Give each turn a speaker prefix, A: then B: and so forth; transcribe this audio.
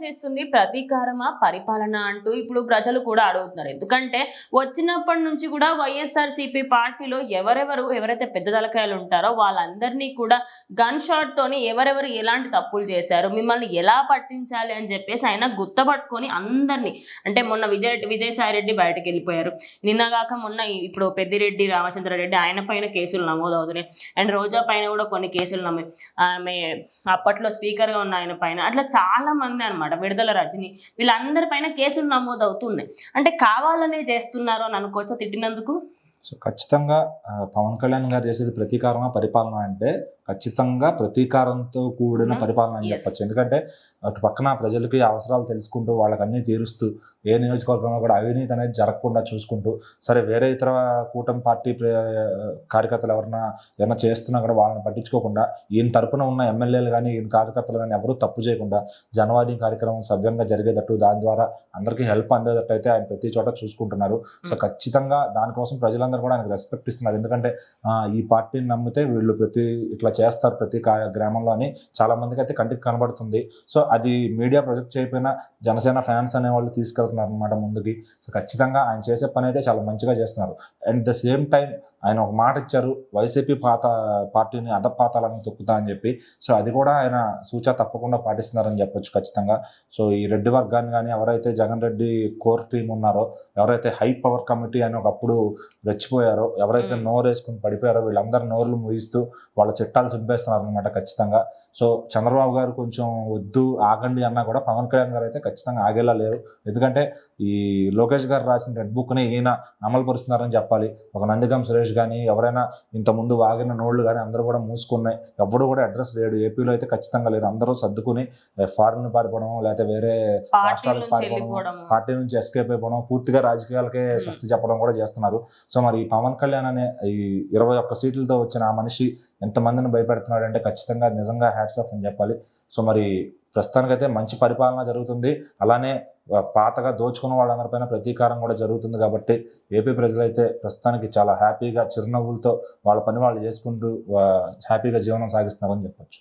A: చేస్తుంది ప్రతీకారమా పరిపాలన అంటూ ఇప్పుడు ప్రజలు కూడా అడుగుతున్నారు. ఎందుకంటే వచ్చినప్పటి నుంచి కూడా వైఎస్ఆర్సీపీ పార్టీలో ఎవరైతే పెద్ద తలకాయలు ఉంటారో వాళ్ళందరినీ కూడా గన్ షాట్ తోని ఎవరెవరు ఎలాంటి తప్పులు చేశారు, మిమ్మల్ని ఎలా పట్టించాలి అని చెప్పేసి ఆయన గుర్తపట్టుకొని అందరినీ, అంటే మొన్న విజయసాయి రెడ్డి బయటకు వెళ్ళిపోయారు, నిన్నగాక మొన్న ఇప్పుడు పెద్దిరెడ్డి రామచంద్రారెడ్డి ఆయన పైన కేసులు నమోదవుతున్నాయి, అండ్ రోజా పైన కూడా కొన్ని కేసులు ఆమె అప్పట్లో స్పీకర్ గా ఉన్న ఆయన పైన, అట్లా చాలా మంది అనమాట, విడుదల రజని, వీళ్ళందరి పైన కేసులు నమోదవుతున్నాయి. అంటే కావాలనే చేస్తున్నారు అని అనుకోవచ్చా తిట్టినందుకు?
B: సో ఖచ్చితంగా పవన్ కళ్యాణ్ గారు చేసేది ప్రతీకారమా పరిపాలన అంటే ఖచ్చితంగా ప్రతీకారంతో కూడిన పరిపాలన అని చెప్పచ్చు. ఎందుకంటే అటు పక్కన ప్రజలకి అవసరాలు తెలుసుకుంటూ వాళ్ళకి అన్నీ తీరుస్తూ ఏ నియోజకవర్గంలో కూడా అవినీతి అనేది జరగకుండా చూసుకుంటూ, సరే వేరే ఇతర కూటమి పార్టీ కార్యకర్తలు ఏమైనా చేస్తున్నా కూడా వాళ్ళని పట్టించుకోకుండా ఈయన తరపున ఉన్న ఎమ్మెల్యేలు కానీ ఈయన కార్యకర్తలు కానీ ఎవరూ తప్పు చేయకుండా జనవాది కార్యక్రమం సవ్యంగా జరిగేటట్టు, దాని ద్వారా అందరికీ హెల్ప్ అందేటట్టు అయితే ఆయన ప్రతి చోట చూసుకుంటున్నారు. సో ఖచ్చితంగా దానికోసం ప్రజలందరూ కూడా ఆయనకు రెస్పెక్ట్ ఇస్తున్నారు. ఎందుకంటే ఈ పార్టీని నమ్మితే వీళ్ళు ఇట్లా చేస్తారు ప్రతి గ్రామంలో అని చాలా మందికి అయితే కంటికి కనబడుతుంది. సో అది మీడియా ప్రొజెక్ట్ చేయకపోయినా జనసేన ఫ్యాన్స్ అనే వాళ్ళు తీసుకెళ్తున్నారు అనమాట ముందుకి. సో ఖచ్చితంగా ఆయన చేసే పని అయితే చాలా మంచిగా చేస్తున్నారు. అండ్ ద సేమ్ టైం ఆయన ఒక మాట ఇచ్చారు, వైసీపీ పార్టీని అధపాతాలని తొక్కుతా అని చెప్పి. సో అది కూడా ఆయన సూచన తప్పకుండా పాటిస్తున్నారని చెప్పొచ్చు ఖచ్చితంగా. సో ఈ రెడ్డి వర్గాన్ని కానీ ఎవరైతే జగన్ రెడ్డి కోర్ టీం ఉన్నారో, ఎవరైతే హై పవర్ కమిటీ అని ఒకప్పుడు రెచ్చిపోయారో, ఎవరైతే నోరు వేసుకుని పడిపోయారో, వీళ్ళందరూ నోర్లు ముగిస్తూ వాళ్ళ చిట్టాలు చింపేస్తున్నారు అనమాట ఖచ్చితంగా. సో చంద్రబాబు గారు కొంచెం వద్దు ఆగండి అన్నా కూడా పవన్ కళ్యాణ్ గారు అయితే ఖచ్చితంగా ఆగేలా లేరు. ఎందుకంటే ఈ లోకేష్ గారు రాసిన రెడ్ బుక్ని ఈయన అమలు పరుస్తున్నారని చెప్పాలి. ఒక నందిగం సురేష్ కానీ ఎవరైనా ఇంతకుముందు వాగిన నోళ్లు కానీ అందరూ కూడా మూసుకున్నాయి, ఎవ్వడు కూడా అడ్రస్ లేడు. ఏపీలో అయితే ఖచ్చితంగా లేరు. అందరూ సర్దుకుని ఫారెన్ పారిపోవడం, లేకపోతే వేరే రాష్ట్రాలకు పారిపోవడం, పార్టీ నుంచి ఎస్కేప్ అయిపోవడం, పూర్తిగా రాజకీయాలకే స్వస్తి చెప్పడం కూడా చేస్తున్నారు. సో మరి పవన్ కళ్యాణ్ అనే ఈ 21 సీట్లతో వచ్చిన ఆ మనిషి ఎంతమందిని భయపెడుతున్నాడు అంటే ఖచ్చితంగా నిజంగా హ్యాట్స్ ఆఫ్ అని చెప్పాలి. సో మరి ప్రస్తుతానికైతే మంచి పరిపాలన జరుగుతుంది. అలానే పాతగా దోచుకున్న వాళ్ళందరిపైన ప్రతీకారం కూడా జరుగుతుంది. కాబట్టి ఏపీ ప్రజలైతే ప్రస్తుతానికి చాలా హ్యాపీగా చిరునవ్వులతో వాళ్ళ పని వాళ్ళు చేసుకుంటూ హ్యాపీగా జీవనం సాగిస్తున్నారని చెప్పొచ్చు.